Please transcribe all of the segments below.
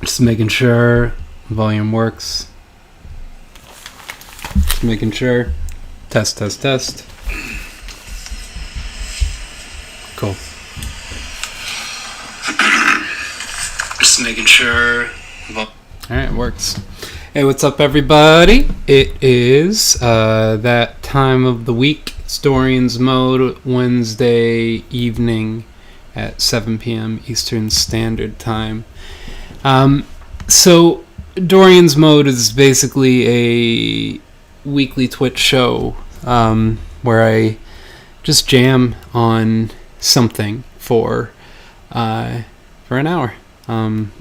Just making sure volume works. Just making sure. Test. Cool. Just making sure. Alright, it works. Hey, what's up, everybody? It is that time of the week. It's Dorian's Mode, Wednesday evening at 7 p.m. Eastern Standard Time. So, Dorian's Mode is basically a weekly Twitch show where I just jam on something for an hour.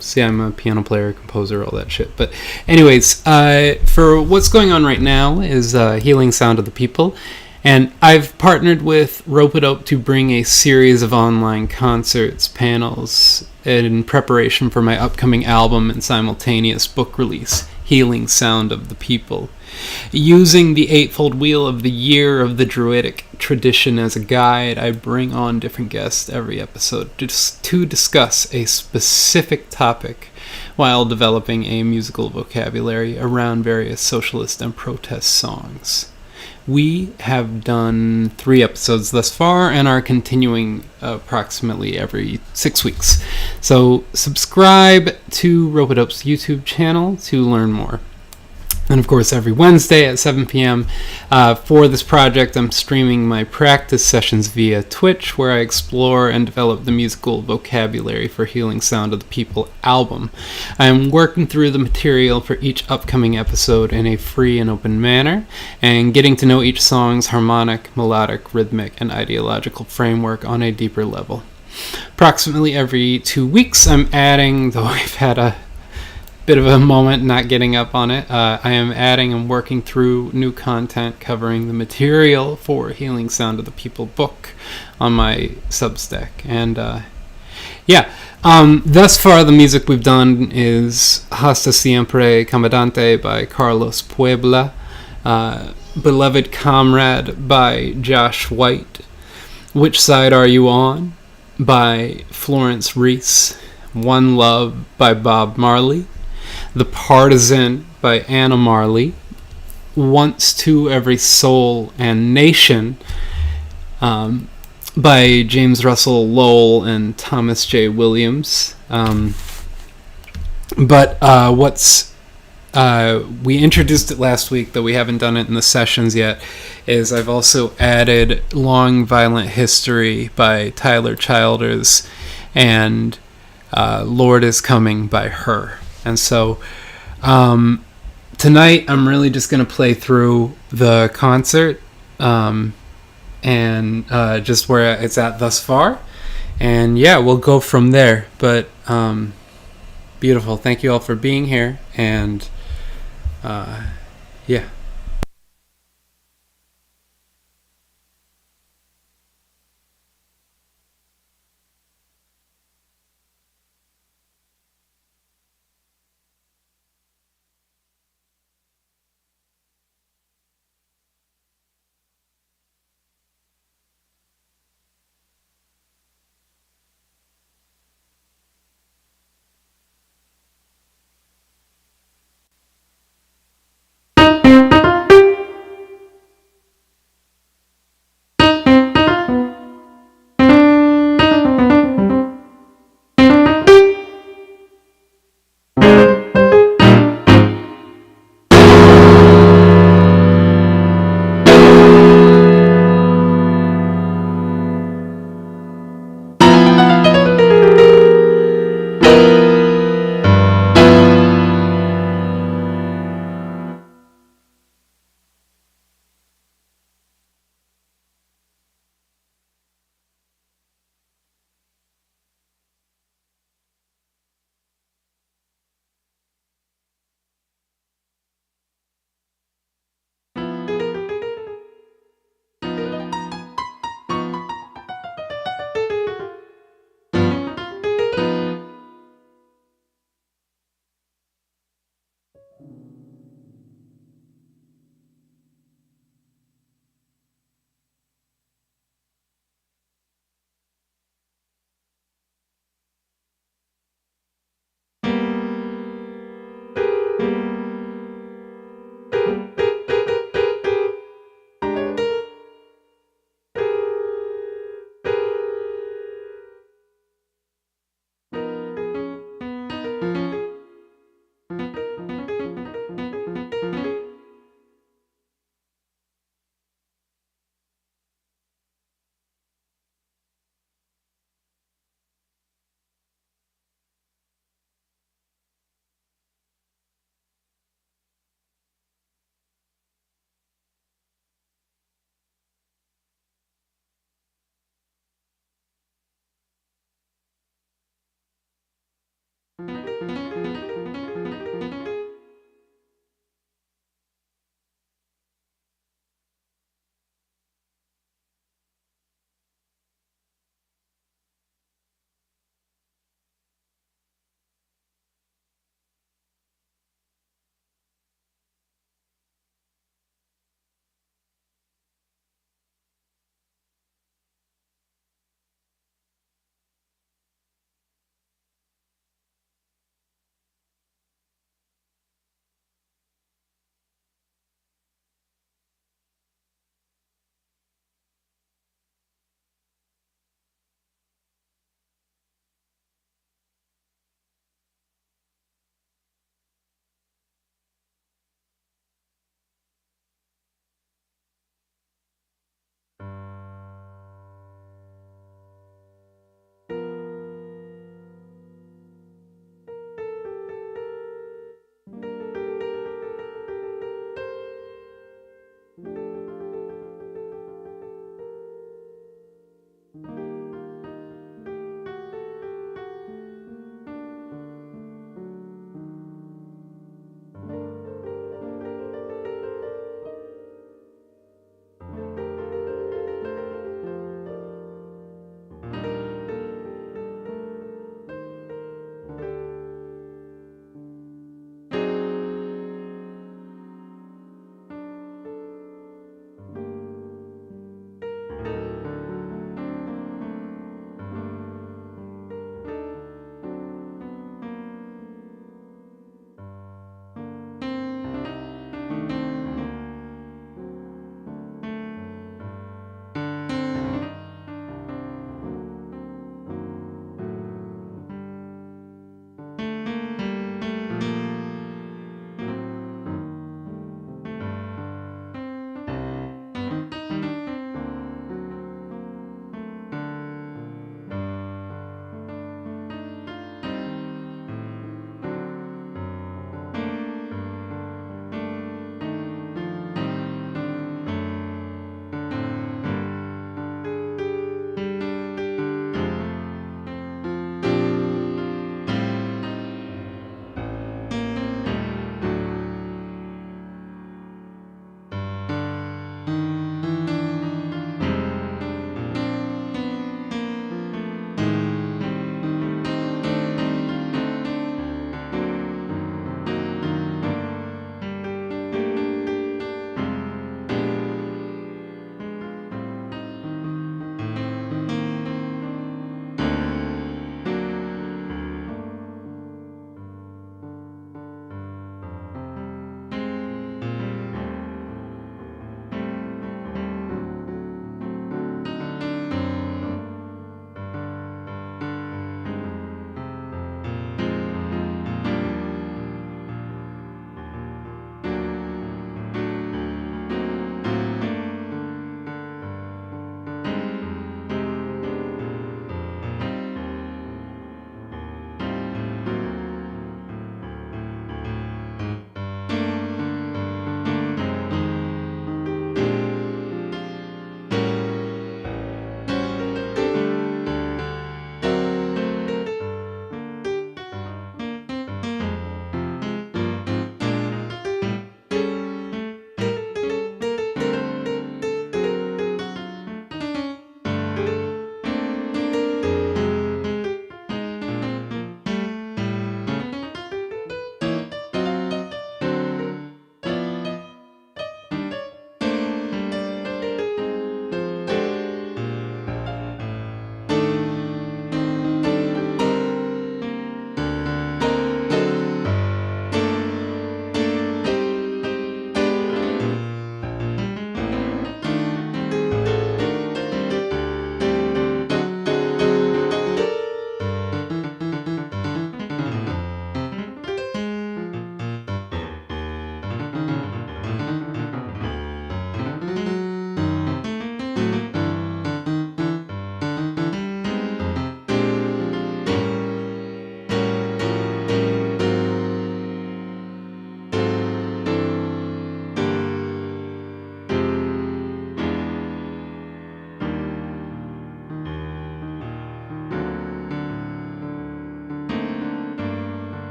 See, I'm a piano player, composer, all that shit. But anyways, for what's going on right now is Healing Sound of the People. And I've partnered with Rope-A-Dope to bring a series of online concerts, panels, in preparation for my upcoming album and simultaneous book release, Healing Sound of the People. Using the Eightfold Wheel of the Year of the Druidic tradition as a guide, I bring on different guests every episode just to discuss a specific topic while developing a musical vocabulary around various socialist and protest songs. We have done 3 episodes thus far and are continuing approximately every 6 weeks. So subscribe to Rope-A-Dope's YouTube channel to learn more. And of course, every Wednesday at 7 p.m. For this project, I'm streaming my practice sessions via Twitch, where I explore and develop the musical vocabulary for Healing Sound of the People album. I'm working through the material for each upcoming episode in a free and open manner, and getting to know each song's harmonic, melodic, rhythmic, and ideological framework on a deeper level. Approximately every 2 weeks, I'm adding, though I've had a bit of a moment not getting up on it, I am adding and working through new content covering the material for Healing Sound of the People book on my Substack. And thus far the music we've done is Hasta Siempre Comandante by Carlos Puebla, Beloved Comrade by Josh White, Which Side Are You On by Florence Reese, One Love by Bob Marley, The Partisan by Anna Marley, Once to Every Soul and Nation by James Russell Lowell and Thomas J. Williams. We introduced it last week, though we haven't done it in the sessions yet, is I've also added Long Violent History by Tyler Childers and Lord Is Coming by Her. And so tonight I'm really just going to play through the concert and just where it's at thus far. And yeah, we'll go from there. But beautiful. Thank you all for being here. And yeah.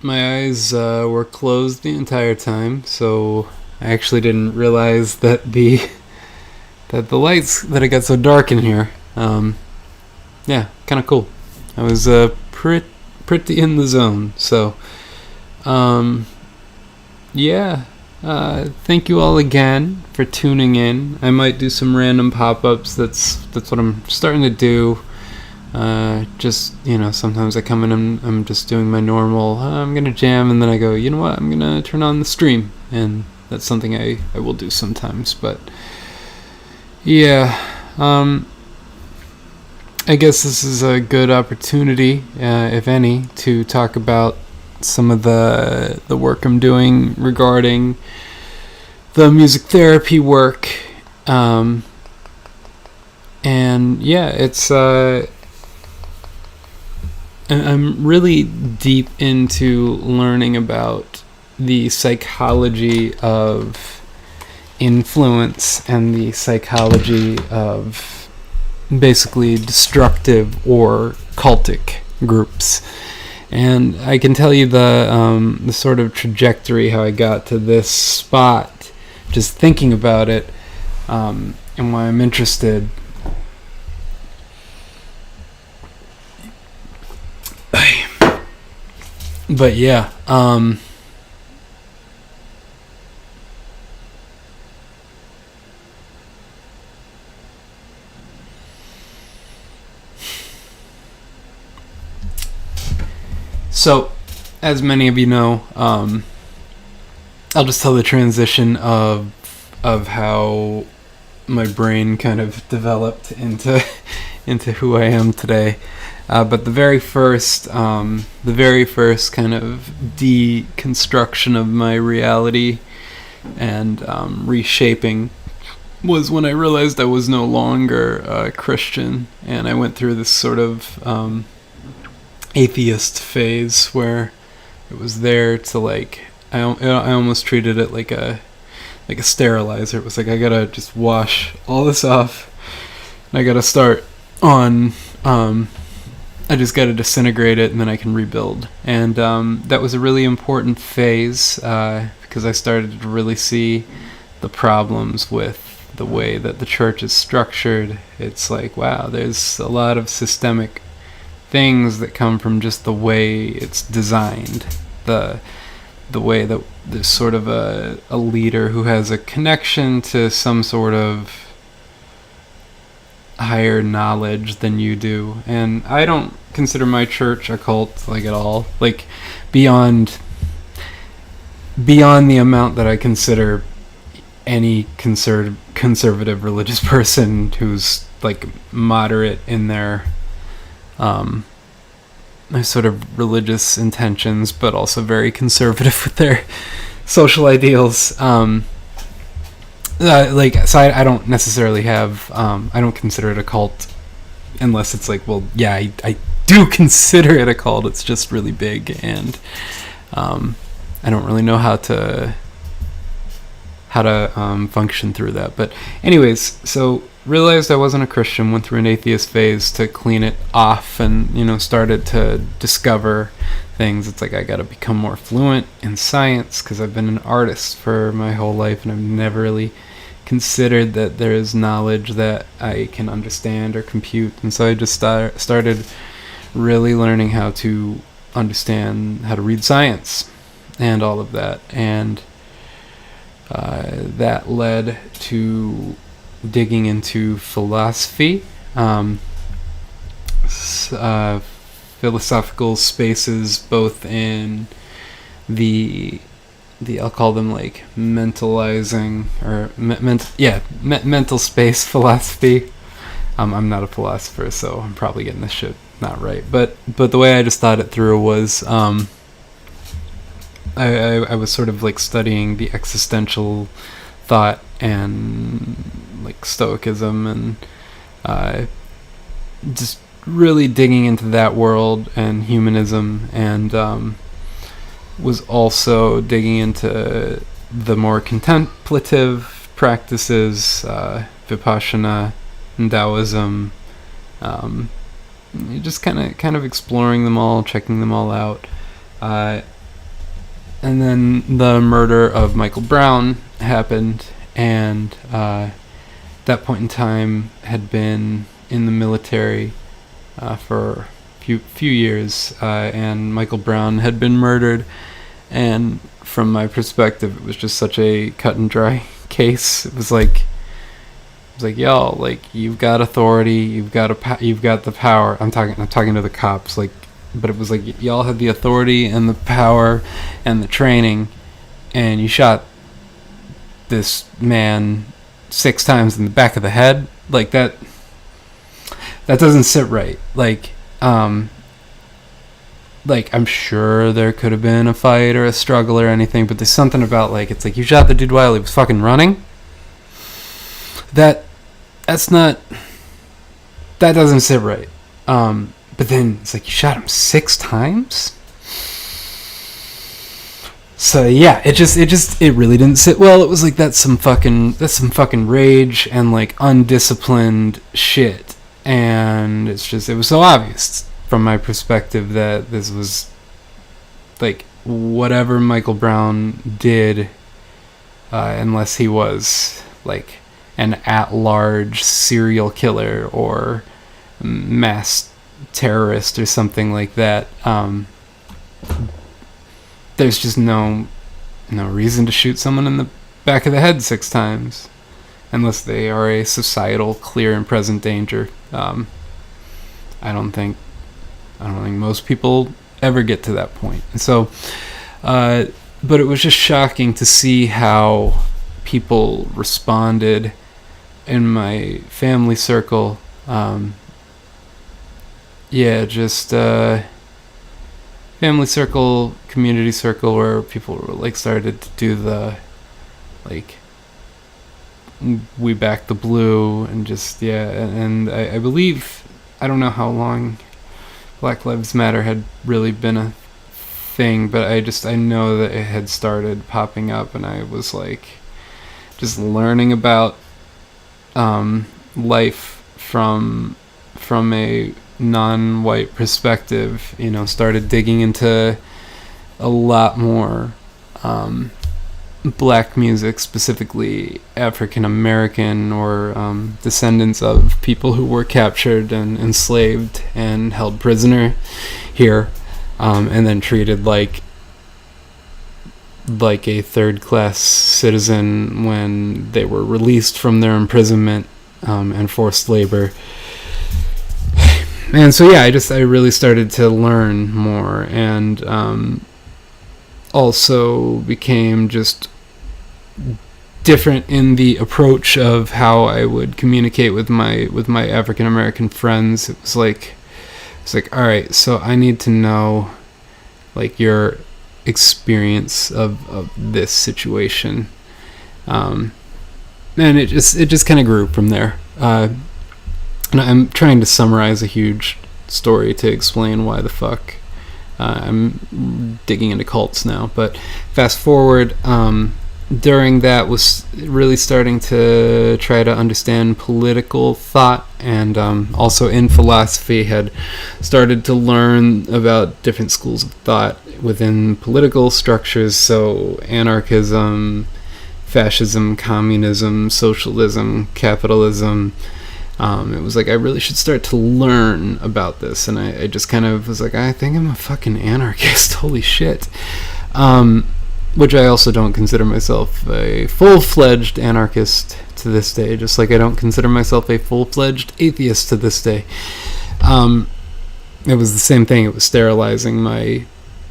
my eyes were closed the entire time, so I actually didn't realize that the lights, that it got so dark in here. Yeah, kind of cool. I was pretty in the zone. So, yeah. Thank you all again for tuning in. I might do some random pop-ups. That's what I'm starting to do. Just, sometimes I come in and I'm just doing my normal, I'm gonna jam, and then I go, you know what, I'm gonna turn on the stream, and that's something I will do sometimes. But yeah, I guess this is a good opportunity, if any, to talk about some of the work I'm doing regarding the music therapy work. And yeah, it's I'm really deep into learning about the psychology of influence and the psychology of basically destructive or cultic groups. And I can tell you the sort of trajectory, how I got to this spot, just thinking about it, and why I'm interested. But yeah, so, as many of you know, I'll just tell the transition of how my brain kind of developed into who I am today. But the very first kind of deconstruction of my reality and reshaping was when I realized I was no longer a Christian, and I went through this sort of atheist phase where it was there to, like, I almost treated it like a sterilizer. It was like, I gotta just wash all this off, and I gotta start on I just got to disintegrate it, and then I can rebuild. And that was a really important phase, because I started to really see the problems with the way that the church is structured. It's like, wow, there's a lot of systemic things that come from just the way it's designed. The way that there's sort of a leader who has a connection to some sort of higher knowledge than you do. And I don't consider my church a cult, like, at all, like beyond the amount that I consider any conservative religious person who's like moderate in their sort of religious intentions, but also very conservative with their social ideals. So I don't necessarily have, I don't consider it a cult, unless it's like, well, yeah, I do consider it a cult. It's just really big, and I don't really know how to function through that. But anyways, so realized I wasn't a Christian, went through an atheist phase to clean it off, and started to discover things. It's like, I gotta become more fluent in science, because I've been an artist for my whole life, and I've never really considered that there is knowledge that I can understand or compute. And so I just started really learning how to understand how to read science and all of that. And that led to digging into philosophy, philosophical spaces, both in the I'll call them like mentalizing or mental space philosophy. I'm not a philosopher, so I'm probably getting this shit not right. But the way I just thought it through was I was sort of like studying the existential thought and like Stoicism, and just really digging into that world and humanism, and was also digging into the more contemplative practices, Vipassana and Taoism, just kind of exploring them all, checking them all out. And then the murder of Michael Brown happened, and at that point in time had been in the military for a few years, and Michael Brown had been murdered. And from my perspective, it was just such a cut and dry case. It was like, y'all, like, you've got authority, you've got the power. I'm talking to the cops, like, but it was like, y'all had the authority and the power and the training, and you shot this man 6 times in the back of the head. Like, that doesn't sit right. Like, I'm sure there could have been a fight or a struggle or anything, but there's something about, like, it's like, you shot the dude while he was fucking running. That doesn't sit right. But then it's like, you shot him 6 times? So yeah, it really didn't sit well. It was like, that's some fucking rage and, like, undisciplined shit. And it was so obvious from my perspective that this was, like, whatever Michael Brown did, unless he was, like, an at-large serial killer or mass terrorist or something like that, there's just no reason to shoot someone in the back of the head 6 times unless they are a societal, clear and present danger. I don't think most people ever get to that point. And so, but it was just shocking to see how people responded in my family circle. Family circle, community circle, where people were, like, started to do the, like, we back the blue, and just, and I believe, I don't know how long Black Lives Matter had really been a thing, but I know that it had started popping up, and I was, like, just learning about life from a non-white perspective, started digging into a lot more black music, specifically African American or descendants of people who were captured and enslaved and held prisoner here, and then treated like a third-class citizen when they were released from their imprisonment and forced labor. And so I really started to learn more, and also became just different in the approach of how I would communicate with my African American friends. It was like, all right, so I need to know, like, your experience of this situation, and it just kind of grew from there. And I'm trying to summarize a huge story to explain why the fuck I'm digging into cults now. But fast forward, during that was really starting to try to understand political thought, and also in philosophy had started to learn about different schools of thought within political structures, so anarchism, fascism, communism, socialism, capitalism. It was like, I really should start to learn about this, and I just kind of was like, I think I'm a fucking anarchist, holy shit. Which I also don't consider myself a full-fledged anarchist to this day, just like I don't consider myself a full-fledged atheist to this day. It was the same thing. It was sterilizing my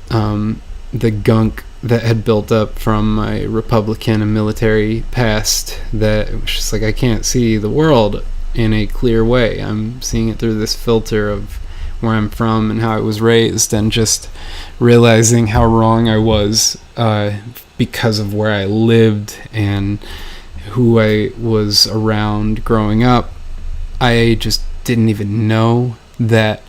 the gunk that had built up from my Republican and military past, that it was just like, I can't see the world in a clear way. I'm seeing it through this filter of where I'm from and how I was raised, and just realizing how wrong I was because of where I lived and who I was around growing up. I just didn't even know that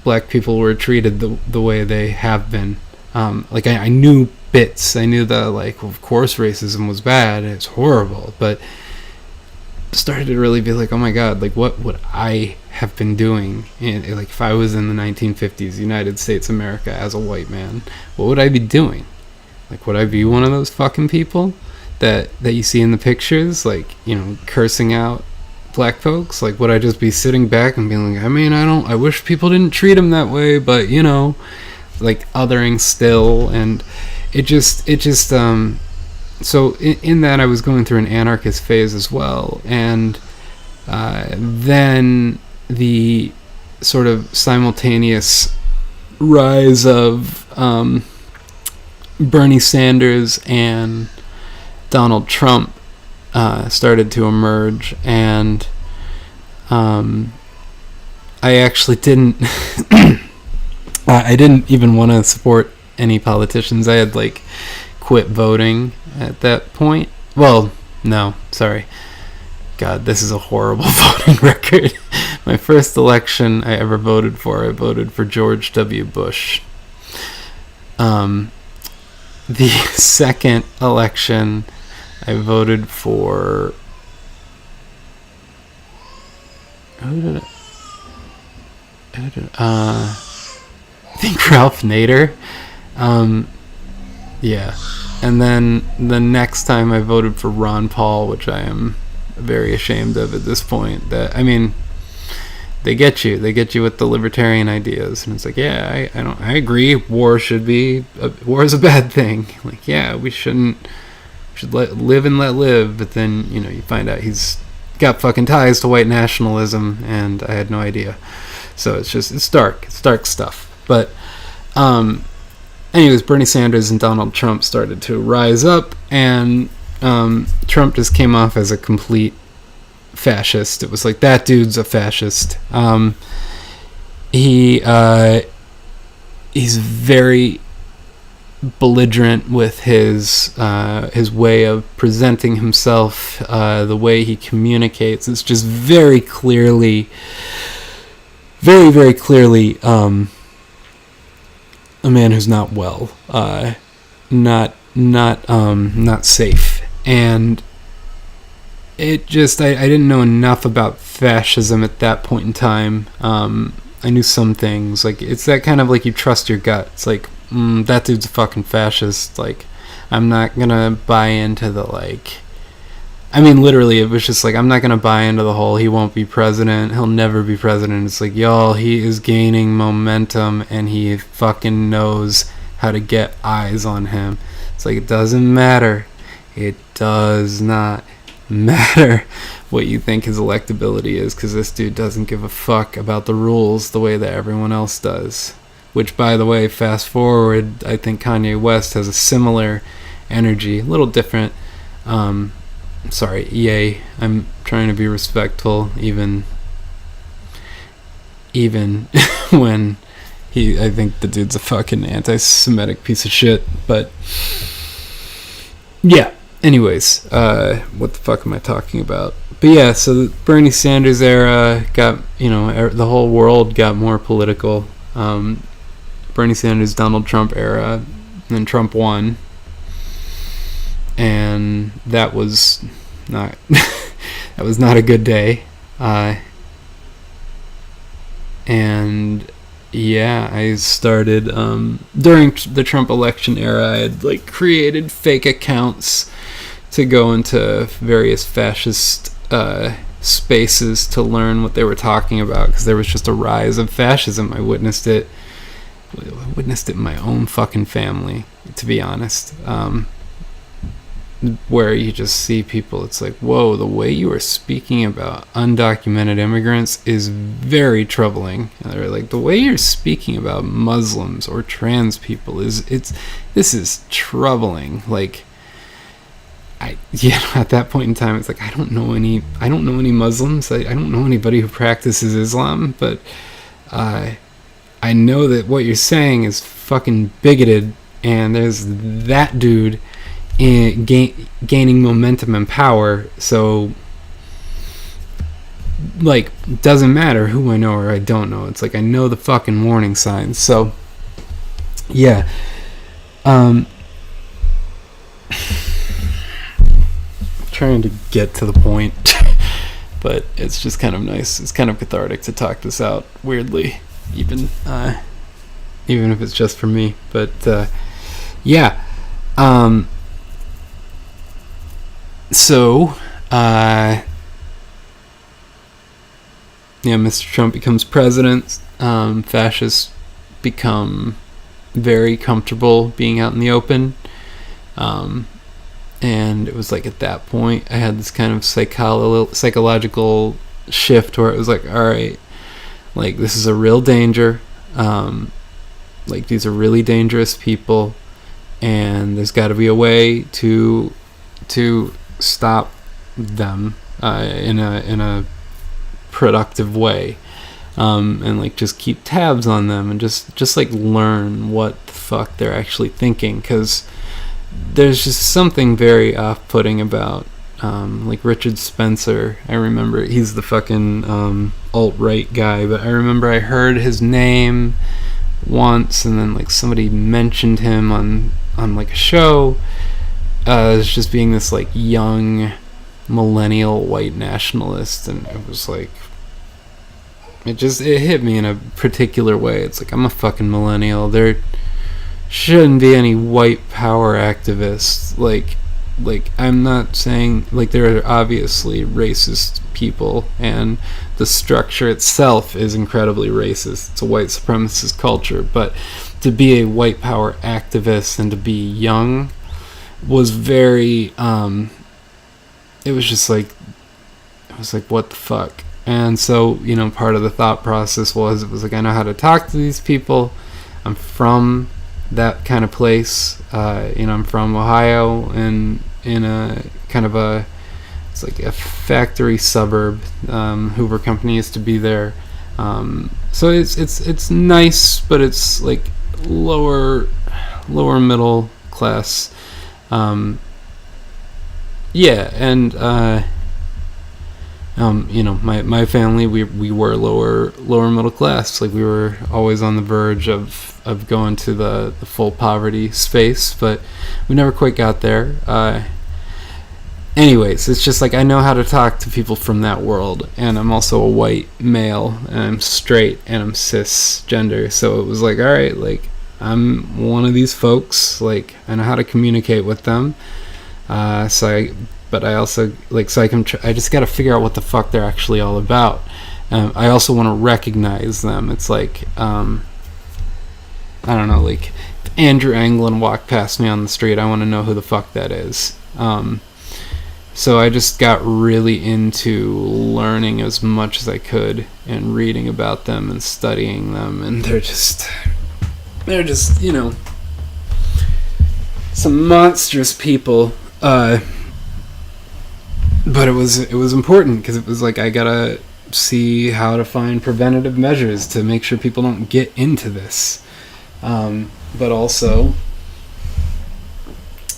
black people were treated the way they have been. Like, I knew bits. I knew that, like, of course racism was bad, it's horrible, but started to really be like, oh my god, like, what would I have been doing? Like, if I was in the 1950s, United States America, as a white man, what would I be doing? Like, would I be one of those fucking people that you see in the pictures, like, you know, cursing out black folks? Like, would I just be sitting back and being like, I mean, I wish people didn't treat them that way, but, you know, like, othering still. And it just so in that, I was going through an anarchist phase as well, and then the sort of simultaneous rise of Bernie Sanders and Donald Trump started to emerge, and I actually didn't I didn't even want to support any politicians. I had like quit voting at that point. Well, no, sorry. God, this is a horrible voting record. My first election I ever voted for, I voted for George W. Bush. The second election, I voted for... I think Ralph Nader. Yeah. And then the next time I voted for Ron Paul, which I am very ashamed of at this point. That, I mean, they get you with the libertarian ideas, and it's like, yeah, I agree, war is a bad thing. Like, yeah, we should live and let live. But then, you know, you find out he's got fucking ties to white nationalism, and I had no idea. So it's dark stuff. But anyways, Bernie Sanders and Donald Trump started to rise up, and Trump just came off as a complete fascist. It was like, that dude's a fascist. He's very belligerent with his way of presenting himself, the way he communicates. It's just very clearly a man who's not well, not safe. And it just, I didn't know enough about fascism at that point in time. I knew some things. Like, it's that kind of, like, you trust your gut. It's like, that dude's a fucking fascist. Like, I'm not gonna buy into the, like... I mean, literally, it was just like, I'm not gonna buy into the whole, he won't be president, he'll never be president. It's like, y'all, he is gaining momentum, and he fucking knows how to get eyes on him. It's like, it doesn't matter. It does not matter what you think his electability is, because this dude doesn't give a fuck about the rules the way that everyone else does. Which, by the way, fast forward, I think Kanye West has a similar energy, a little different. Sorry, EA, I'm trying to be respectful, even when I think the dude's a fucking anti-Semitic piece of shit. But yeah, anyways, what the fuck am I talking about? But yeah, so the Bernie Sanders era got, the whole world got more political. Bernie Sanders, Donald Trump era, and then Trump won. And that was not a good day. And yeah, I started during the Trump election era, I had like created fake accounts to go into various fascist spaces to learn what they were talking about, because there was just a rise of fascism. I witnessed it in my own fucking family, to be honest. Where you just see people, it's like, whoa, the way you are speaking about undocumented immigrants is very troubling. And they're like, the way you're speaking about Muslims or trans people this is troubling. Like, at that point in time, it's like, I don't know any Muslims. I don't know anybody who practices Islam, but I know that what you're saying is fucking bigoted, and there's that dude gaining momentum and power. So, like, doesn't matter who I know or I don't know. It's like, I know the fucking warning signs. So, yeah. Trying to get to the point. but it's just kind of nice. It's kind of cathartic to talk this out weirdly, even if it's just for me. But yeah. So Mr. Trump becomes president. Fascists become very comfortable being out in the open. And it was like at that point I had this kind of psychological shift where it was like, all right, like this is a real danger. Like these are really dangerous people, and there's got to be a way to stop them in a productive way, and like just keep tabs on them and just like learn what the fuck they're actually thinking, because there's just something very off-putting about like Richard Spencer. I remember he's the fucking alt-right guy, but I remember I heard his name once, and then like somebody mentioned him on like a show as just being this like young millennial white nationalist, and it was like it hit me in a particular way. It's like, I'm a fucking millennial. There shouldn't be any white power activists. Like I'm not saying, like, there are obviously racist people, and the structure itself is incredibly racist. It's a white supremacist culture, but to be a white power activist and to be young was very it was like what the fuck. And so, you know, part of the thought process was, it was like, I know how to talk to these people. I'm from that kind of place. You know, I'm from Ohio, and in a kind of it's like a factory suburb. Hoover Company used to be there. So it's nice, but it's like lower middle class. Yeah, and you know, my family, we were lower middle class. Like, we were always on the verge of going to the full poverty space, but we never quite got there. Anyways, it's just like, I know how to talk to people from that world, and I'm also a white male, and I'm straight, and I'm cisgender, so it was like, alright, like, I'm one of these folks, like, I know how to communicate with them, I just gotta figure out what the fuck they're actually all about. I also want to recognize them. It's like, I don't know, like, if Andrew Anglin walked past me on the street, I want to know who the fuck that is. So I just got really into learning as much as I could and reading about them and studying them, and they're just, you know, some monstrous people. But it was important, because it was like, I gotta see how to find preventative measures to make sure people don't get into this. But also,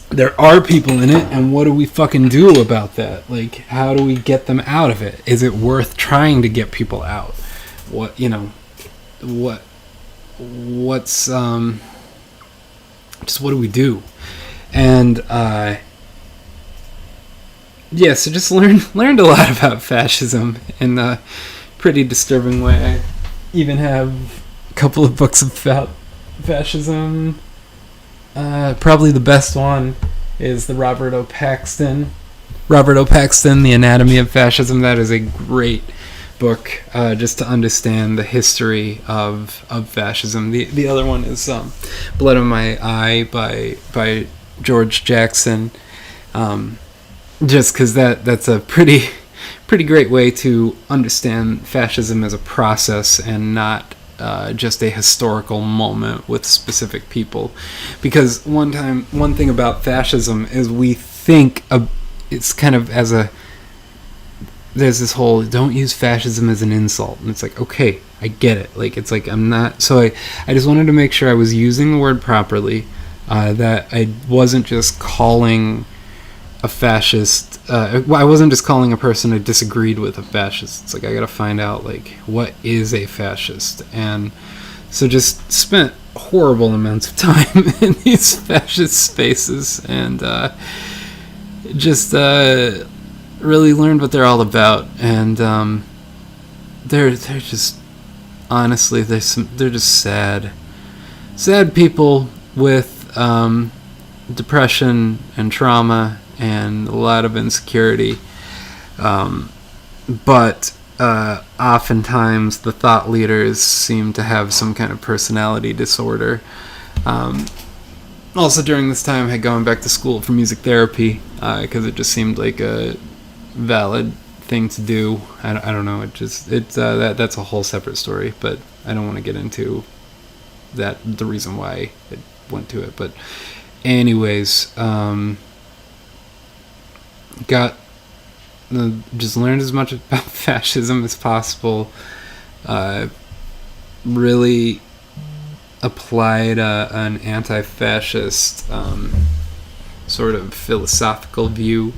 there are people in it, and what do we fucking do about that? Like, how do we get them out of it? Is it worth trying to get people out? What's just what do we do? And yeah, so just learned a lot about fascism in a pretty disturbing way. I even have a couple of books about fascism. Probably the best one is the Robert O. Paxton, The Anatomy of Fascism. That is a great book, just to understand the history of fascism. The other one is Blood on My Eye by George Jackson. Just because that's a pretty great way to understand fascism as a process, and not just a historical moment with specific people. Because one thing about fascism is we think it's kind of as a, there's this whole, don't use fascism as an insult, and it's like, okay, I get it. Like, it's like, I'm not, so I just wanted to make sure I was using the word properly, that I wasn't just calling a fascist, I wasn't just calling a person I disagreed with a fascist. It's like, I gotta find out, like, what is a fascist? And so just spent horrible amounts of time in these fascist spaces, and just really learned what they're all about, and they're just honestly they're just sad people with depression and trauma and a lot of insecurity, but oftentimes the thought leaders seem to have some kind of personality disorder. Also during this time I had gone back to school for music therapy because it just seemed like a valid thing to do. I don't know, that's a whole separate story, but I don't want to get into that, the reason why I went to it. But anyways, just learned as much about fascism as possible. Really applied an anti-fascist sort of philosophical view,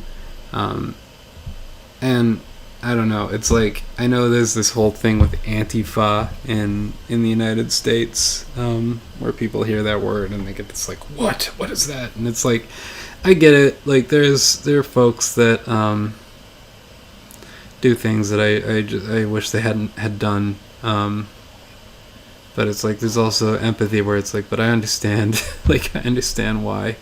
and I don't know, it's like, I know there's this whole thing with Antifa in the United States, where people hear that word and they get this like, what is that? And it's like, I get it, like there are folks that do things that I wish they had done, but it's like there's also empathy where it's like, but I understand like I understand why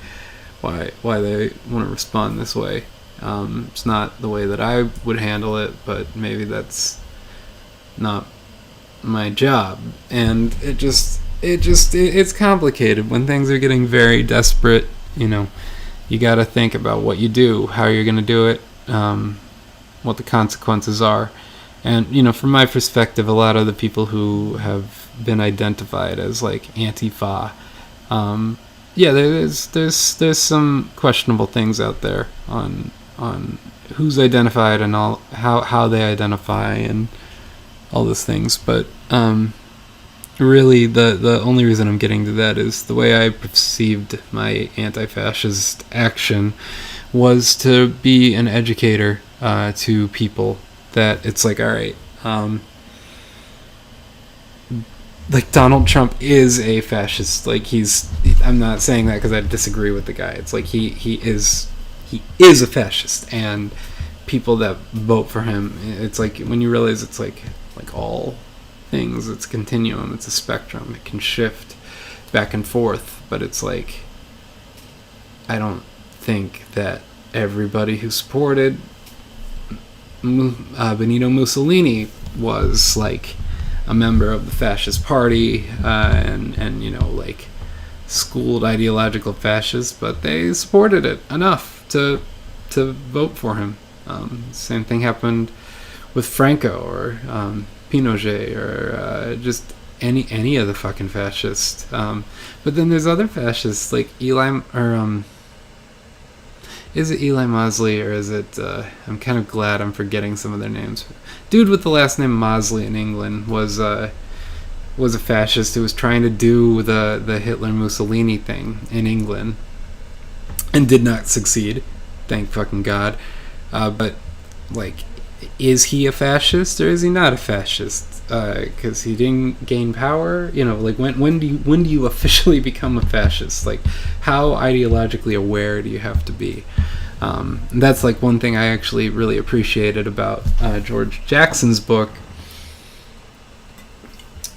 they want to respond this way. It's not the way that I would handle it, but maybe that's not my job. And it's complicated when things are getting very desperate. You got to think about what you do, how you're going to do it, what the consequences are. And from my perspective, a lot of the people who have been identified as like Antifa, there's some questionable things out there on who's identified and all how they identify and all those things. But really the only reason I'm getting to that is the way I perceived my anti-fascist action was to be an educator to people, that it's like, all right, like Donald Trump is a fascist. Like I'm not saying that because I disagree with the guy. It's like he is a fascist, and people that vote for him, it's like when you realize it's like all things, it's a continuum, it's a spectrum, it can shift back and forth, but it's like, I don't think that everybody who supported Benito Mussolini was like a member of the fascist party, and like schooled ideological fascists, but they supported it enough to vote for him. Same thing happened with Franco or Pinochet or just any of the fucking fascists. But then there's other fascists like is it Eli Mosley, or is it I'm kind of glad I'm forgetting some of their names. Dude with the last name Mosley in England was a fascist who was trying to do the Hitler Mussolini thing in England and did not succeed, thank fucking God. But like, is he a fascist or is he not a fascist? Because he didn't gain power. Like when do you officially become a fascist? Like, how ideologically aware do you have to be? That's like one thing I actually really appreciated about George Jackson's book,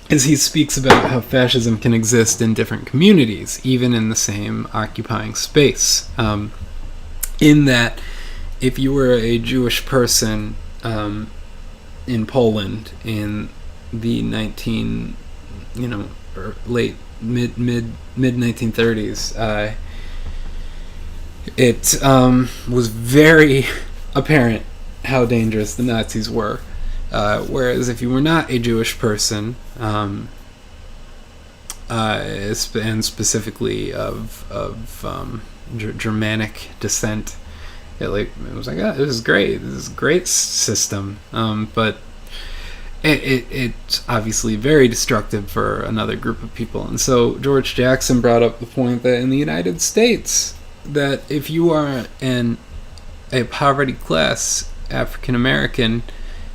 is he speaks about how fascism can exist in different communities, even in the same occupying space. In that, if you were a Jewish person in Poland in the mid 1930s, it was very apparent how dangerous the Nazis were. Whereas if you were not a Jewish person, and specifically of Germanic descent, it was like, this is great. This is a great system. But it's obviously very destructive for another group of people. And so George Jackson brought up the point that in the United States, that if you are a poverty class African American,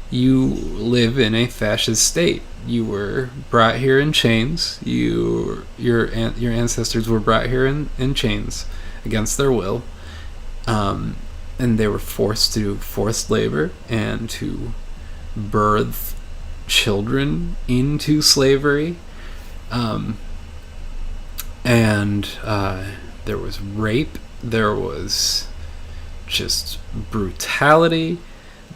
you live in a fascist state. You were brought here in chains. Your ancestors were brought here in chains against their will. and they were forced to do forced labor and to birth children into slavery. And there was rape, there was just brutality,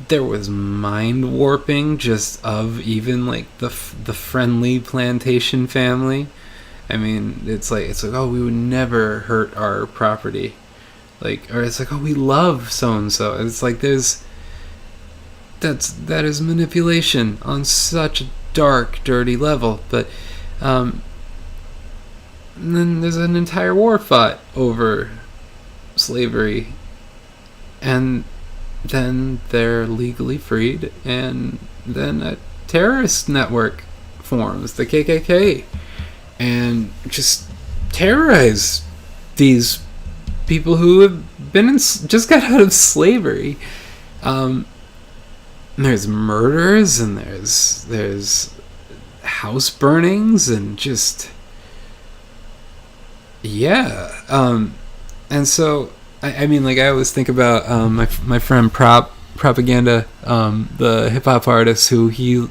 there was mind warping just of even like the friendly plantation family. I mean, it's like, oh, we would never hurt our property, like, or it's like, oh, we love so and so. It's like that is manipulation on such a dark, dirty level. But and then there's an entire war fought over slavery, and then they're legally freed, and then a terrorist network forms, the KKK, and just terrorize these people who have been just got out of slavery. There's murders, and there's house burnings, and just and so I mean, like, I always think about my friend Propaganda, the hip hop artist, who he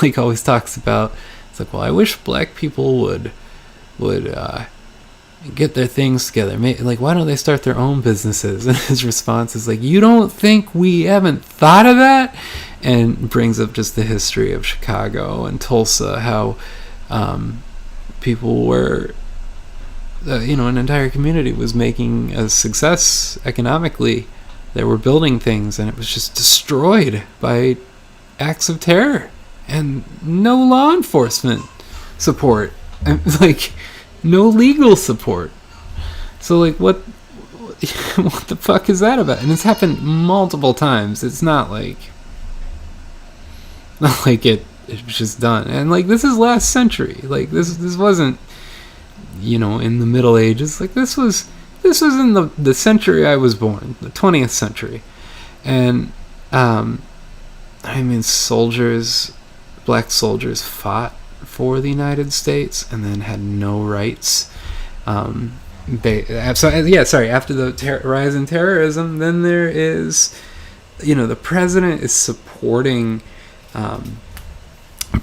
like always talks about. It's like, well, I wish black people would get their things together. Like, why don't they start their own businesses? And his response is like, you don't think we haven't thought of that? And brings up just the history of Chicago and Tulsa, how people were, an entire community was making a success economically. They were building things, and it was just destroyed by acts of terror and no law enforcement support, and like no legal support. So like, what the fuck is that about? And it's happened multiple times. It's not like it was just done. And like, this is last century. Like, this wasn't, in the Middle Ages. Like, this was in the century I was born, the 20th century. And I mean, black soldiers fought for the United States and then had no rights. After the rise in terrorism, then there is, the president is supporting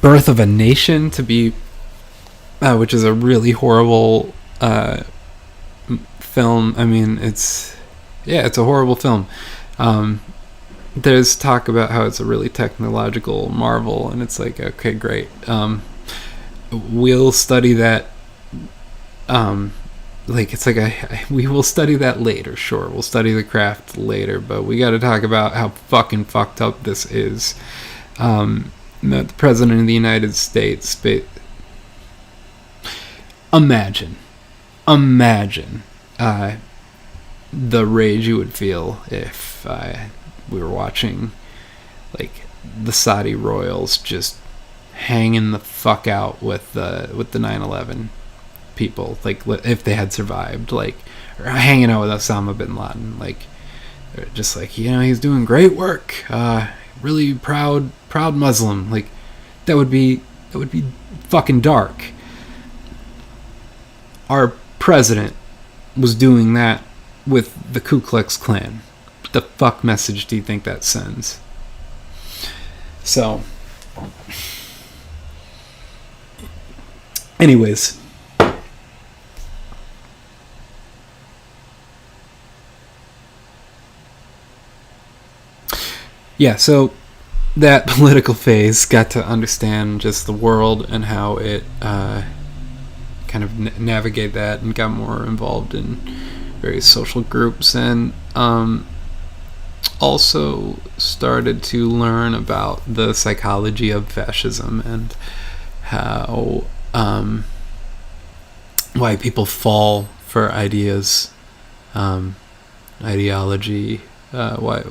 Birth of a Nation to be, which is a really horrible film. I mean, it's a horrible film. There's talk about how it's a really technological marvel, and it's like, okay, great. We'll study that. We will study that later. Sure, we'll study the craft later, but we got to talk about how fucking fucked up this is. The president of the United States. Imagine, the rage you would feel if we were watching, like, the Saudi royals just hanging the fuck out with the 9/11 people, like, if they had survived, like, or hanging out with Osama bin Laden, like, just like, he's doing great work, really proud Muslim. Like, that would be fucking dark. Our president was doing that with the Ku Klux Klan. What the fuck message do you think that sends? So, anyways, so that political phase got to understand just the world and how it kind of navigate that, and got more involved in various social groups, and also started to learn about the psychology of fascism and how why people fall for ideas, ideology. Why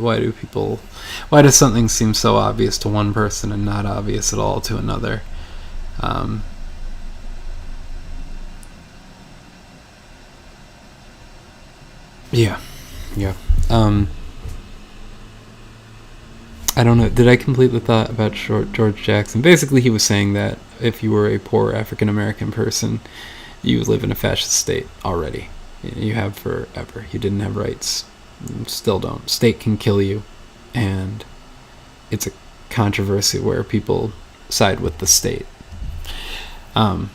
does something seem so obvious to one person and not obvious at all to another? Yeah. I don't know. Did I complete the thought about George Jackson? Basically, he was saying that if you were a poor African American person, you live in a fascist state already. You have forever. You didn't have rights. Still don't. State can kill you, and it's a controversy where people side with the state. It's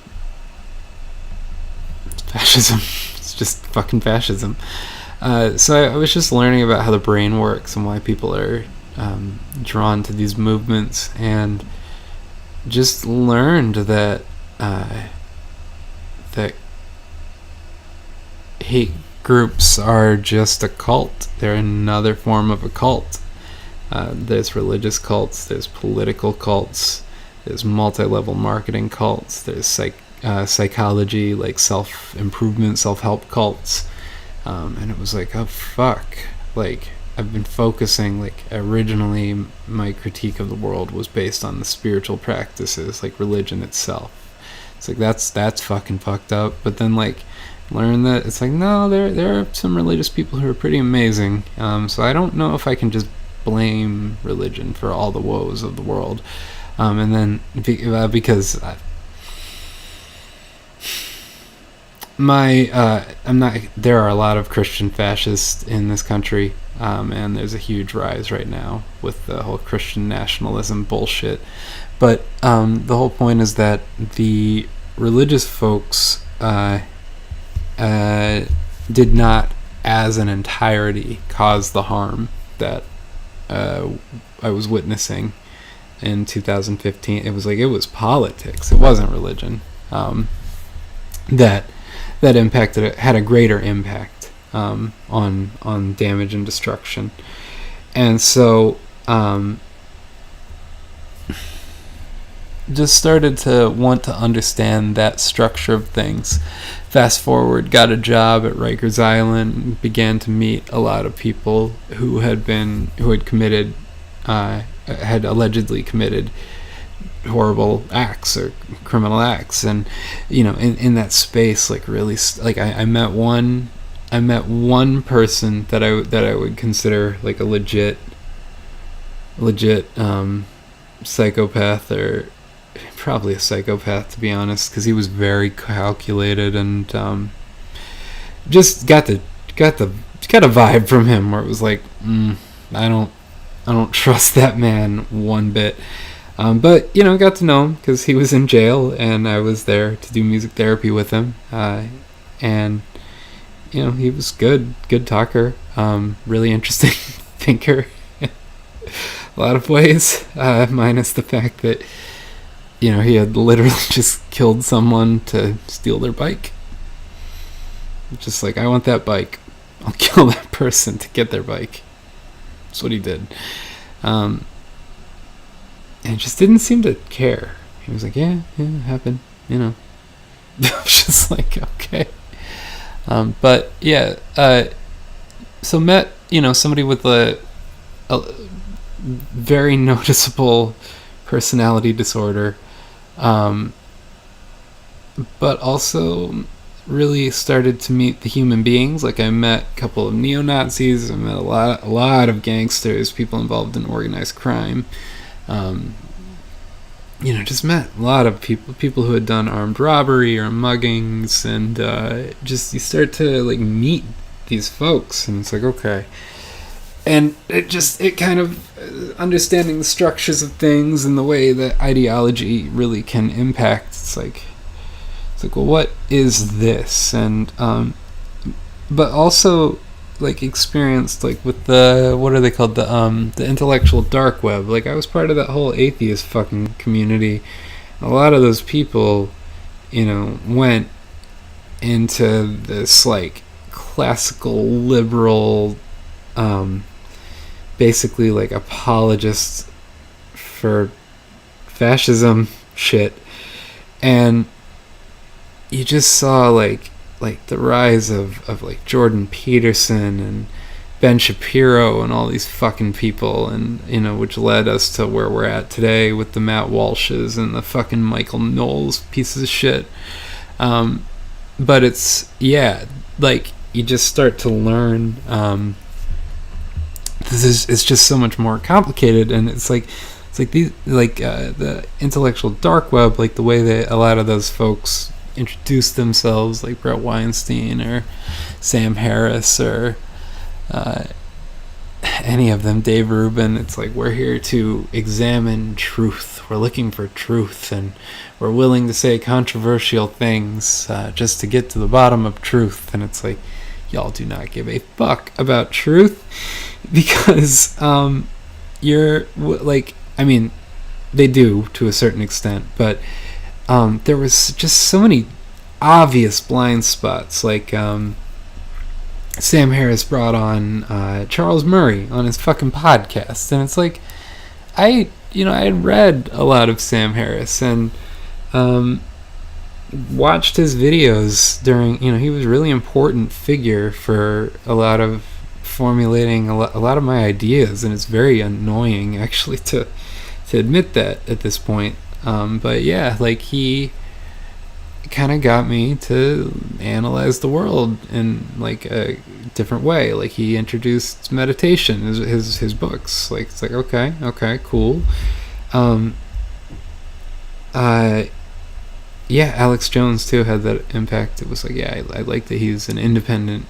fascism. It's just fucking fascism. So I was just learning about how the brain works and why people are drawn to these movements, and just learned that that hate groups are just a cult. They're another form of a cult. There's religious cults, there's political cults, there's multi-level marketing cults, there's psychology, like self-improvement, self-help cults. And it was like, oh fuck, like I've been focusing, like originally my critique of the world was based on the spiritual practices, like religion itself. It's like that's fucking fucked up. But then like learn that it's like, no, there are some religious people who are pretty amazing. So I don't know if I can just blame religion for all the woes of the world. And then because I'm not. There are a lot of Christian fascists in this country, and there's a huge rise right now with the whole Christian nationalism bullshit. But the whole point is that the religious folks did not, as an entirety, cause the harm that I was witnessing in 2015. It was politics. It wasn't religion. That impacted it, had a greater impact on damage and destruction. And so just started to want to understand that structure of things. Fast forward, got a job at Rikers Island, began to meet a lot of people who had allegedly committed horrible acts or criminal acts. And in that space, like really, like I met one person that I would consider like a legit psychopath, or probably a psychopath, to be honest, because he was very calculated, and just got a vibe from him where it was like, I don't trust that man one bit. But got to know him because he was in jail, and I was there to do music therapy with him, and he was good talker, really interesting thinker a lot of ways, minus the fact that he had literally just killed someone to steal their bike. Just like, I want that bike, I'll kill that person to get their bike. That's what he did. And just didn't seem to care. He was like, yeah, it happened, I was just like, okay. But yeah, so met, somebody with a very noticeable personality disorder, but also really started to meet the human beings. Like, I met a couple of neo-Nazis, I met a lot of gangsters, people involved in organized crime. Just met a lot of people who had done armed robbery or muggings, and just you start to like meet these folks, and it's like, okay. And it kind of understanding the structures of things and the way that ideology really can impact. It's like, well, what is this? And but also like experienced like with the, what are they called, the intellectual dark web. Like, I was part of that whole atheist fucking community. A lot of those people, went into this like classical liberal, basically like apologists for fascism shit, and you just saw like the rise of like Jordan Peterson and Ben Shapiro and all these fucking people, and which led us to where we're at today with the Matt Walshes and the fucking Michael Knowles pieces of shit. But it's, yeah, like you just start to learn it's just so much more complicated, and it's like these the intellectual dark web, like the way that a lot of those folks introduce themselves, like Brett Weinstein or Sam Harris or uh, any of them, Dave Rubin, it's like, we're here to examine truth. We're looking for truth, and we're willing to say controversial things just to get to the bottom of truth. And it's like, y'all do not give a fuck about truth, because you're like, I mean, they do to a certain extent, but there was just so many obvious blind spots. Like Sam Harris brought on Charles Murray on his fucking podcast, and it's like, I had read a lot of Sam Harris and watched his videos during, he was a really important figure for a lot of formulating a lot of my ideas, and it's very annoying actually to admit that at this point. But yeah, like, he kind of got me to analyze the world in like a different way. Like, he introduced meditation, his books. Like, it's like, okay, cool. Yeah, Alex Jones too had that impact. It was like, yeah, I like that he's an independent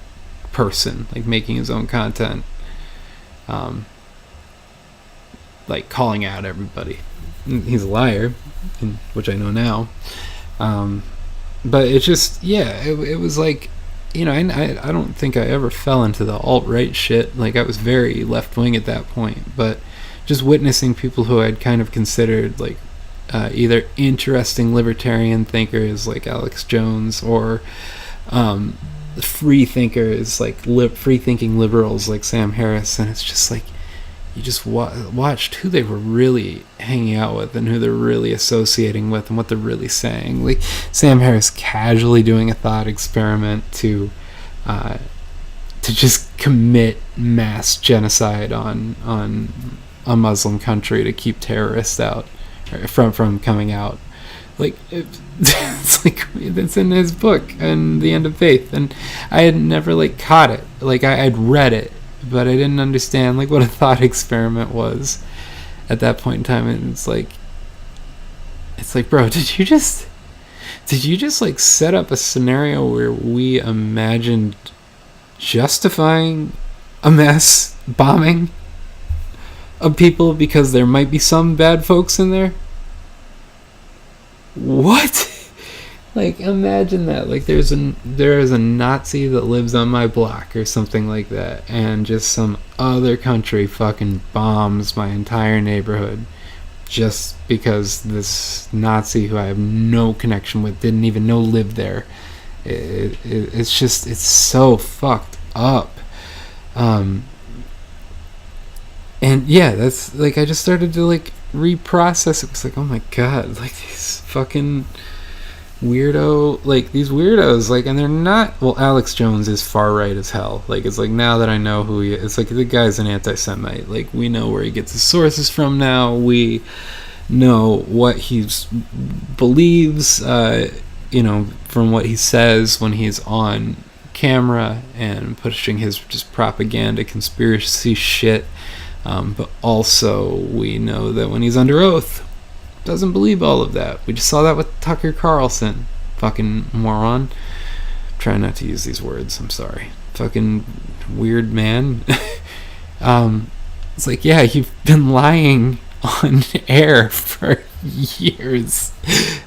person, like making his own content, like calling out everybody. He's a liar, which I know now. But it's just, yeah, it was like, I don't think I ever fell into the alt-right shit. Like, I was very left-wing at that point, but just witnessing people who I'd kind of considered like either interesting libertarian thinkers like Alex Jones, or free thinkers like free-thinking liberals like Sam Harris, and it's just like, you just watched who they were really hanging out with and who they're really associating with and what they're really saying. Like, Sam Harris casually doing a thought experiment to just commit mass genocide on a Muslim country to keep terrorists out from coming out. Like, it's like, that's in his book and The End of Faith, and I had never like caught it. Like, I'd read it, but I didn't understand like what a thought experiment was at that point in time. And it's like, bro, did you just like set up a scenario where we imagined justifying a mass bombing of people because there might be some bad folks in there? What? Like, imagine that. Like, there is a Nazi that lives on my block or something like that, and just some other country fucking bombs my entire neighborhood just because this Nazi, who I have no connection with, didn't even know lived there. It's just, it's so fucked up. And yeah, that's like, I just started to like reprocess. It was like, oh my god, like, these fucking weirdo, like, these weirdos, like, and they're not, well, Alex Jones is far right as hell. Like, it's like, now that I know who he is, it's like, the guy's an anti-Semite. Like, we know where he gets his sources from now. We know what he believes, from what he says when he's on camera and pushing his just propaganda, conspiracy shit. But also, we know that when he's under oath, doesn't believe all of that. We just saw that with Tucker Carlson. Fucking moron. I'm trying not to use these words, I'm sorry. Fucking weird man. It's like, yeah, you've been lying on air for years,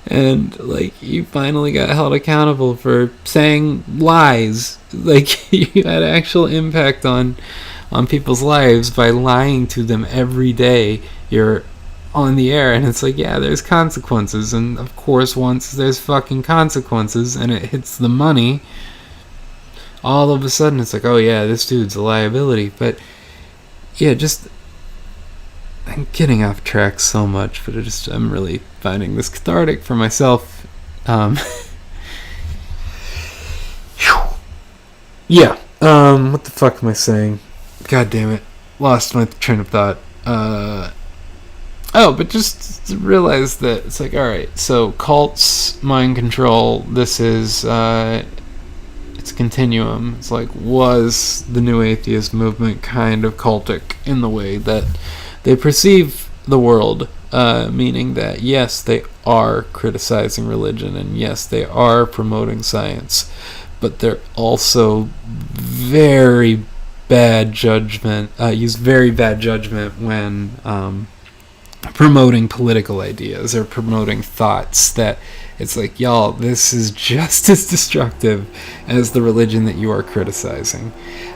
and like, you finally got held accountable for saying lies. Like, you had actual impact on people's lives by lying to them every day you're on the air. And it's like, yeah, there's consequences, and of course, once there's fucking consequences and it hits the money, all of a sudden it's like, oh yeah, this dude's a liability. But yeah, just, I'm getting off track so much, but I'm really finding this cathartic for myself. Yeah, what the fuck am I saying? God damn it, lost my train of thought. But just to realize that it's like, alright, so cults, mind control, this is, it's a continuum. It's like, was the New Atheist movement kind of cultic in the way that they perceive the world? Meaning that, yes, they are criticizing religion, and yes, they are promoting science, but they're also very bad judgment, use very bad judgment when promoting political ideas or promoting thoughts that it's like, y'all, this is just as destructive as the religion that you are criticizing.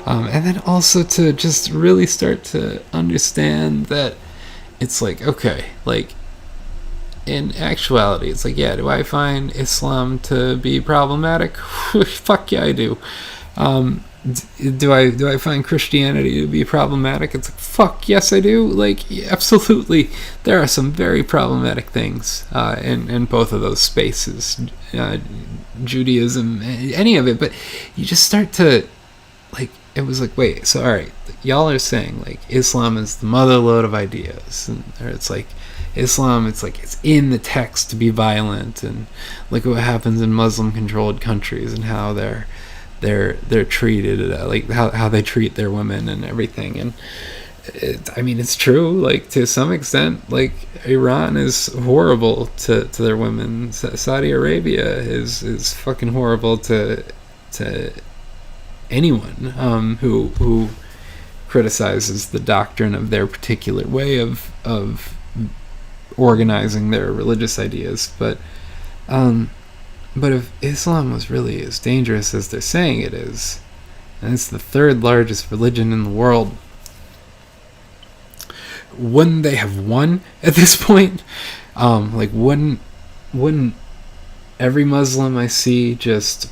And then also to just really start to understand that it's like, okay, like, in actuality, it's like, yeah, do I find Islam to be problematic? Fuck yeah, I do. Do I find Christianity to be problematic? It's like, fuck yes, I do. Like, absolutely, there are some very problematic things in both of those spaces, Judaism, any of it. But you just start to, like, it was like, wait, so all right, y'all are saying like Islam is the motherlode of ideas, or it's like Islam, it's like it's in the text to be violent, and look at what happens in Muslim-controlled countries and how they're treated, like how they treat their women and everything. And I mean, it's true, like, to some extent. Like, Iran is horrible to their women. Saudi Arabia is fucking horrible to anyone who criticizes the doctrine of their particular way of organizing their religious ideas. But if Islam was really as dangerous as they're saying it is, and it's the third largest religion in the world, wouldn't they have won at this point? Like, wouldn't every Muslim I see just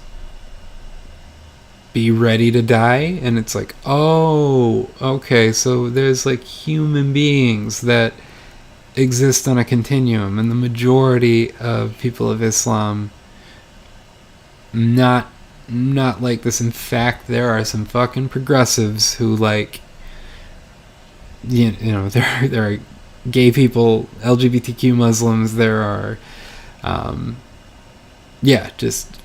be ready to die? And it's like, oh, okay, so there's like human beings that exist on a continuum, and the majority of people of Islam not like this. In fact, there are some fucking progressives who, like, you know, there are gay people, LGBTQ Muslims, there are just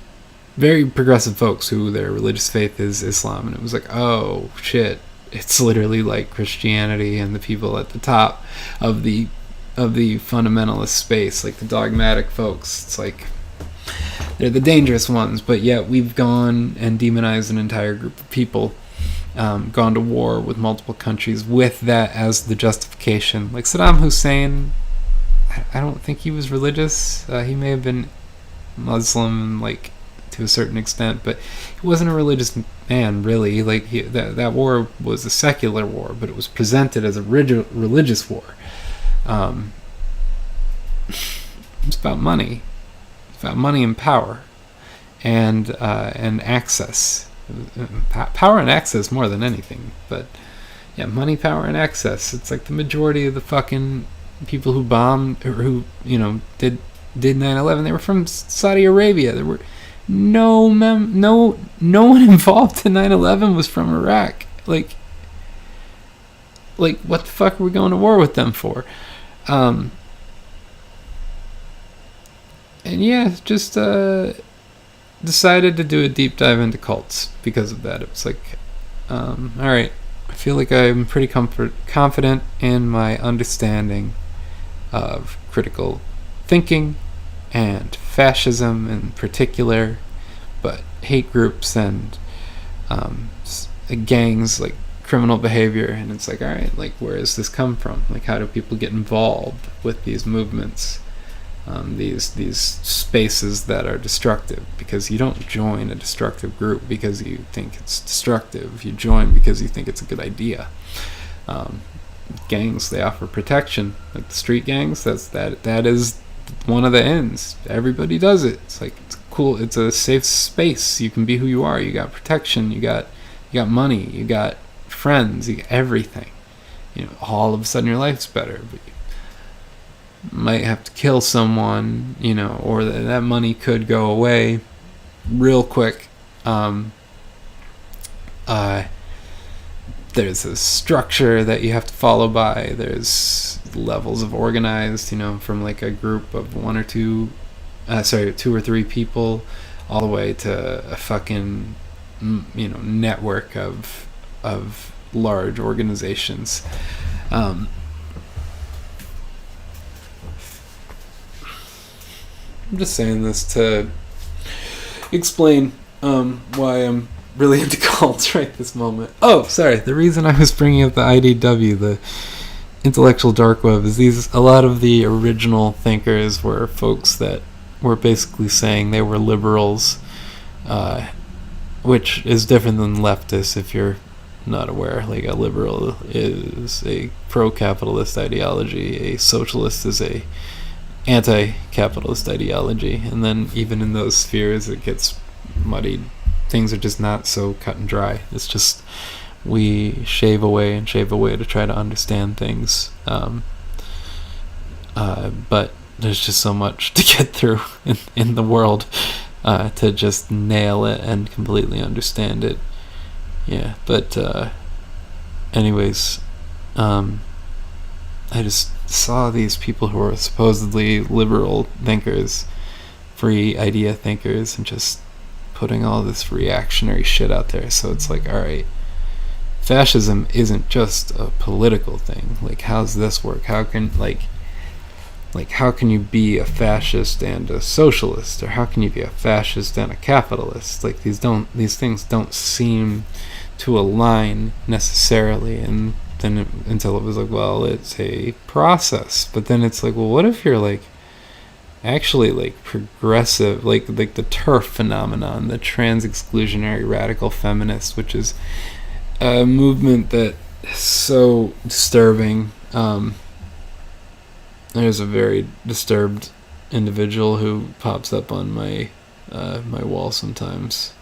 very progressive folks who their religious faith is Islam. And it was like, oh shit, it's literally like Christianity, and the people at the top of the fundamentalist space, like the dogmatic folks, it's like they're the dangerous ones. But yet we've gone and demonized an entire group of people, gone to war with multiple countries with that as the justification. Like Saddam Hussein, I don't think he was religious. He may have been Muslim, like, to a certain extent, but he wasn't a religious man, really. Like, that war was a secular war, but it was presented as a religious war. It's about money. It's about money and power, and access. Power and access more than anything, but yeah, money, power, and access. It's like the majority of the fucking people who bombed, or who, you know, did 9/11, they were from Saudi Arabia. There were no one involved in 9/11 was from Iraq. Like what the fuck are we going to war with them for? And yeah, just decided to do a deep dive into cults because of that. It was like, alright, I feel like I'm pretty confident in my understanding of critical thinking and fascism in particular, but hate groups and gangs, like criminal behavior. And it's like, alright, like, where does this come from? Like, how do people get involved with these movements, these spaces that are destructive? Because you don't join a destructive group because you think it's destructive. You join because you think it's a good idea. Gangs, they offer protection, like the street gangs. That is one of the ends. Everybody does it. It's like, it's cool. It's a safe space. You can be who you are. You got protection. You got money. You got friends. You got everything. You know, all of a sudden your life's better. But you might have to kill someone, you know, or that money could go away real quick. There's a structure that you have to follow by. There's levels of organized, you know, from like a group of two or three people, all the way to a fucking, you know, network of large organizations. I'm just saying this to explain why I'm really into cults right this moment. Oh, sorry. The reason I was bringing up the IDW, the intellectual dark web, is a lot of the original thinkers were folks that were basically saying they were liberals, which is different than leftists if you're not aware. Like, a liberal is a pro-capitalist ideology, a socialist is a anti-capitalist ideology, and then even in those spheres it gets muddied. Things are just not so cut and dry. It's just we shave away to try to understand things, but there's just so much to get through in the world to just nail it and completely understand it. Yeah, but anyways, I just saw these people who are supposedly liberal thinkers, free idea thinkers, and just putting all this reactionary shit out there. So it's like, alright, fascism isn't just a political thing. Like, how's this work? How can how can you be a fascist and a socialist, or how can you be a fascist and a capitalist? Like, these things don't seem to align necessarily. And then until it was like, well, it's a process. But then it's like, well, what if you're like actually like progressive, like the TERF phenomenon, the trans exclusionary radical feminist, which is a movement that is so disturbing. There's a very disturbed individual who pops up on my wall sometimes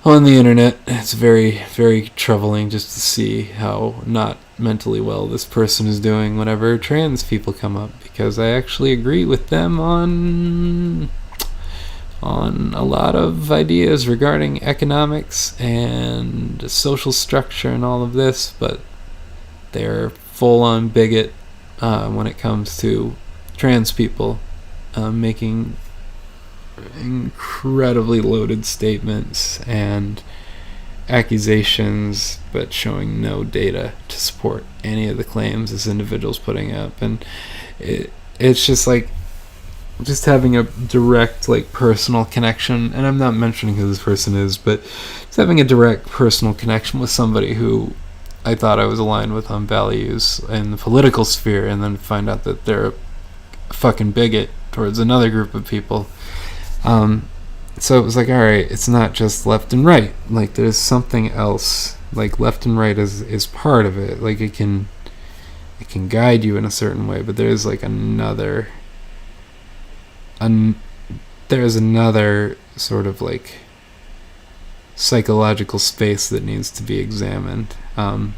on the internet. It's very, very troubling just to see how not mentally well this person is doing whenever trans people come up, because I actually agree with them on a lot of ideas regarding economics and social structure and all of this, but they're full-on bigot when it comes to trans people, making incredibly loaded statements and accusations, but showing no data to support any of the claims this individual's putting up. And it's just like, just having a direct, like, personal connection, and I'm not mentioning who this person is, but just having a direct personal connection with somebody who I thought I was aligned with on values in the political sphere, and then find out that they're a fucking bigot towards another group of people. So it was like, alright, it's not just left and right. Like, there's something else. Like, left and right is part of it. Like, it can guide you in a certain way, but there's like there's another sort of like psychological space that needs to be examined. And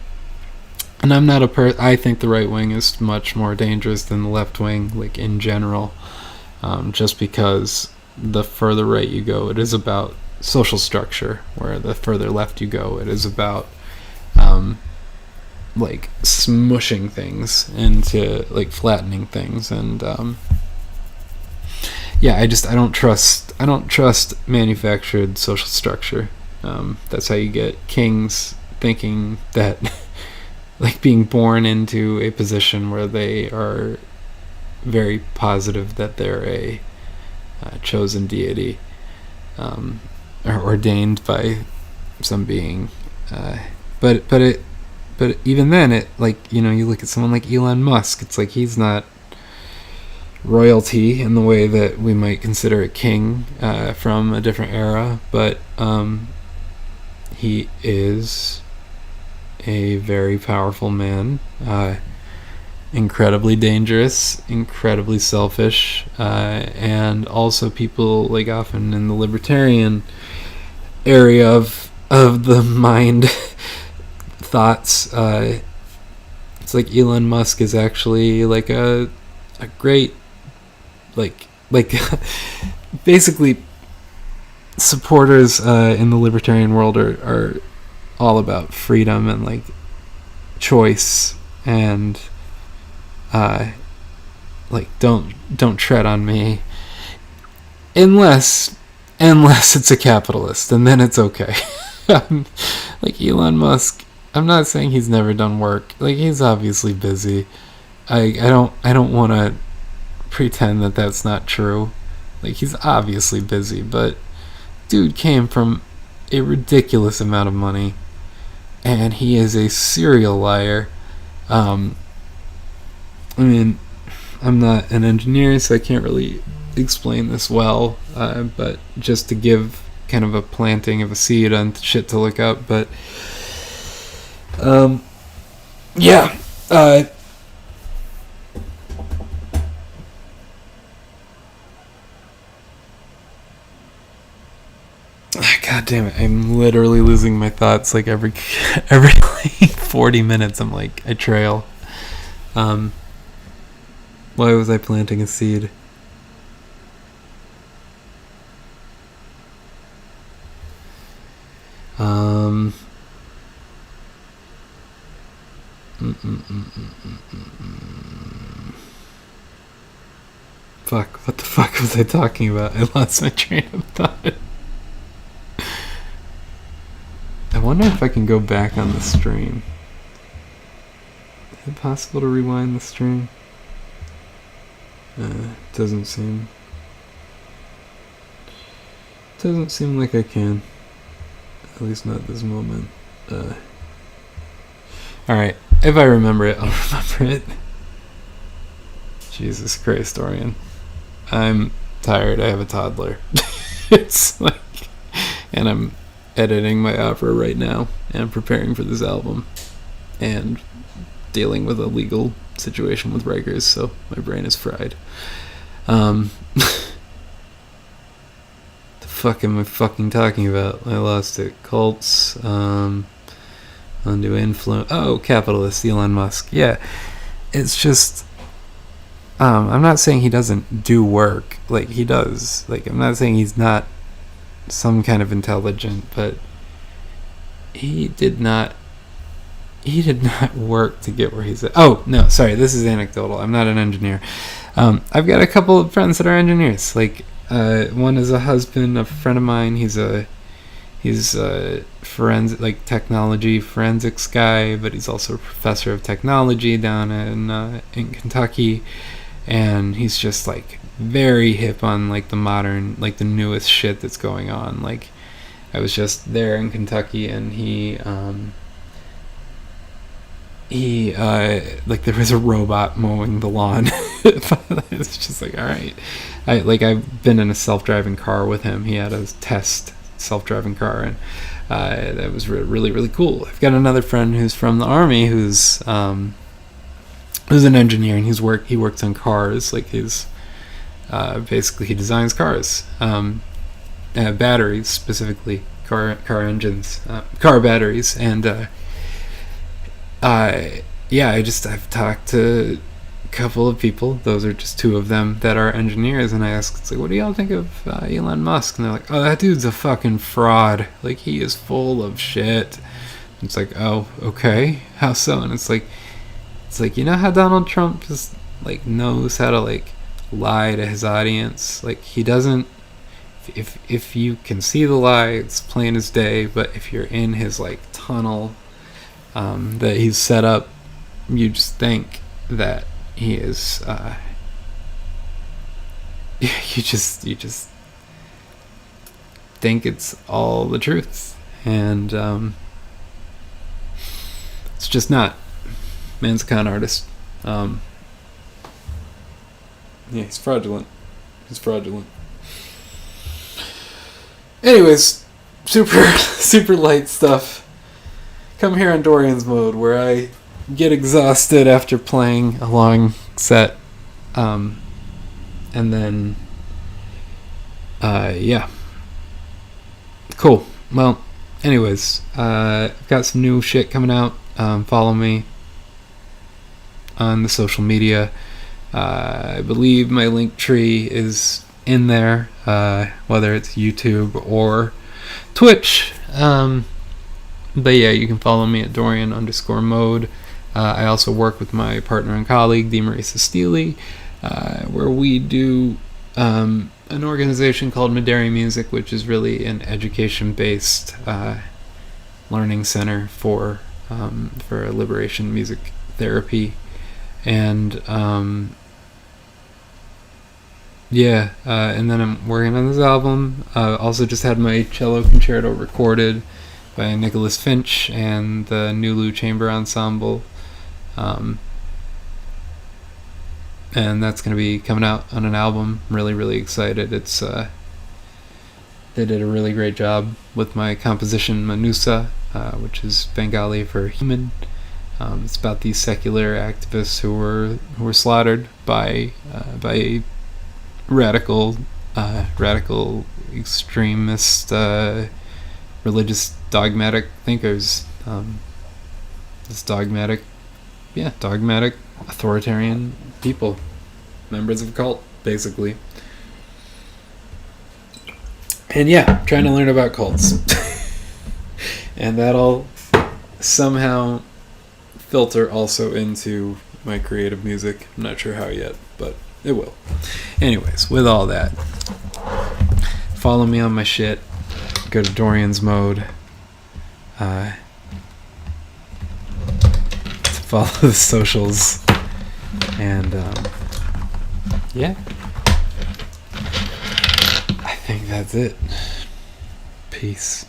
I'm not I think the right wing is much more dangerous than the left wing, like, in general, just because the further right you go, it is about social structure, where the further left you go, it is about like smushing things into, like, flattening things. And yeah, I don't trust manufactured social structure. That's how you get kings thinking that like being born into a position where they are very positive that they're a chosen deity, or ordained by some being, but even then, it, like, you know, you look at someone like Elon Musk, it's like he's not royalty in the way that we might consider a king from a different era, but he is a very powerful man, incredibly dangerous, incredibly selfish, and also people, like, often in the libertarian area of the mind thoughts, it's like Elon Musk is actually like a great, like basically supporters in the libertarian world are all about freedom and, like, choice, and like, don't tread on me unless it's a capitalist, and then it's okay. Like, Elon Musk, I'm not saying he's never done work. Like, he's obviously busy. I don't want to pretend that that's not true. Like, he's obviously busy, but dude came from a ridiculous amount of money, and he is a serial liar. I mean, I'm not an engineer, so I can't really explain this well, but just to give kind of a planting of a seed on shit to look up. But yeah, God damn it, I'm literally losing my thoughts like every like 40 minutes. I'm like, I trail. Why was I planting a seed? Fuck, what the fuck was I talking about? I lost my train of thought. I wonder if I can go back on the stream. Is it possible to rewind the stream? Doesn't seem like I can. At least not at this moment. Alright, if I remember it, I'll remember it. Jesus Christ, Dorian. I'm tired. I have a toddler. It's like... And I'm editing my opera right now and preparing for this album. And dealing with a legal situation with Rikers, so my brain is fried. The fuck am I fucking talking about? I lost it. Cults, undue influence. Oh, capitalist, Elon Musk. Yeah, it's just... I'm not saying he doesn't do work. Like, he does. Like, I'm not saying he's not some kind of intelligent, but he did not work to get where he's at. Oh, no, sorry, this is anecdotal. I'm not an engineer. I've got a couple of friends that are engineers. Like, one is a husband, a friend of mine. He's a forensic, like, technology forensics guy, but he's also a professor of technology down in Kentucky. And he's just, like, very hip on, like, the modern, like, the newest shit that's going on. Like, I was just there in Kentucky, and he like, there was a robot mowing the lawn. It's just like, all right. I've been in a self-driving car with him. He had a test self-driving car, and that was really, really cool. I've got another friend who's from the Army who's an engineer, and he works on cars. Like, basically he designs cars, batteries specifically, car engines, car batteries, and I've talked to a couple of people. Those are just two of them that are engineers, and I asked, it's like, what do y'all think of Elon Musk? And they're like, oh, that dude's a fucking fraud. Like, he is full of shit. And it's like, oh, okay, how so? And it's like, you know how Donald Trump just, like, knows how to, like, lie to his audience? Like, he doesn't, if you can see the lie, it's plain as day. But if you're in his, like, tunnel that he's set up, you just think that he is you just think it's all the truth, and it's just not. Man's a con artist. Yeah, he's fraudulent. Anyways, super light stuff. Come here on Dorian's Mode, where I get exhausted after playing a long set, and then yeah, cool. Well, anyways, I've got some new shit coming out. Follow me on the social media. I believe my link tree is in there, whether it's YouTube or Twitch. But yeah, you can follow me at Dorian_mode. I also work with my partner and colleague, DeMarisa Steely, where we do an organization called Maderi Music, which is really an education-based learning center for liberation music therapy. And Yeah, and then I'm working on this album. Also, just had my cello concerto recorded by Nicholas Finch and the Nulu Chamber Ensemble. And that's going to be coming out on an album. I'm really, really excited. It's they did a really great job with my composition Manusa, which is Bengali for human. It's about these secular activists who were slaughtered by radical extremist religious dogmatic thinkers. This dogmatic authoritarian people, members of a cult, basically. And yeah, trying to learn about cults. And that'll somehow filter also into my creative music. I'm not sure how yet, but it will. Anyways, with all that, follow me on my shit. Go to Dorian's Mode. To follow the socials. And yeah, I think that's it. Peace.